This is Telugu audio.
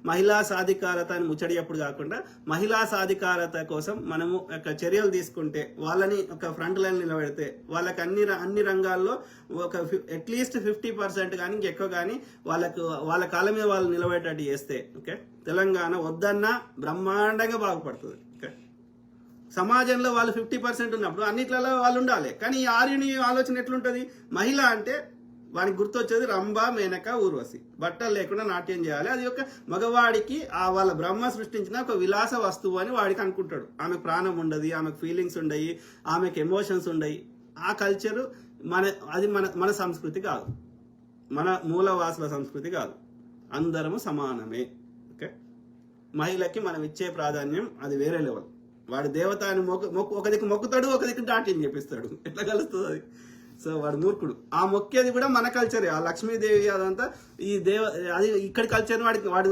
మహిళా సాధికారత అని ముచ్చడియప్పుడు కాకుండా మహిళా సాధికారత కోసం మనము ఒక చర్యలు తీసుకుంటే, వాళ్ళని ఒక ఫ్రంట్ లైన్ నిలబెడితే, వాళ్ళకి అన్ని రంగాల్లో ఒక అట్లీస్ట్ 50% కానీ ఇంకెక్కువ కానీ వాళ్ళ కాళ్ళ మీద వాళ్ళు నిలబడేటట్టు చేస్తే ఓకే, తెలంగాణ వద్దన్నా బ్రహ్మాండంగా బాగుపడుతుంది. ఓకే, సమాజంలో వాళ్ళు 50% ఉన్నప్పుడు అన్నిట్లలో వాళ్ళు ఉండాలి. కానీ ఈ ఆర్యుని ఆలోచన ఎట్లుంటది, మహిళ అంటే వానికి గుర్తొచ్చేది రంభ, మేనక, ఊర్వశి, బట్టలు లేకుండా నాట్యం చేయాలి. అది ఒక మగవాడికి వాళ్ళ బ్రహ్మ సృష్టించిన ఒక విలాస వస్తువు అని వాడికి అనుకుంటాడు. ఆమెకు ప్రాణం ఉండదు, ఆమెకు ఫీలింగ్స్ ఉండయి, ఆమెకు ఎమోషన్స్ ఉండయి. ఆ కల్చరు మన సంస్కృతి కాదు, మన మూలవాసుల సంస్కృతి కాదు. అందరము సమానమే. ఓకే, మహిళకి మనం ఇచ్చే ప్రాధాన్యం అది వేరే లెవెల్. వాడు దేవత అని ఒక దిక్కు మొక్కుతాడు, ఒక దిక్కు నాట్యం చేపిస్తాడు. ఎట్లా కలుస్తుంది అది? సో వాడు మూర్ఖుడు. ఆ మొక్కేది కూడా మన కల్చరే. ఆ లక్ష్మీదేవి అదంతా ఈ అది ఇక్కడి కల్చర్ వాడు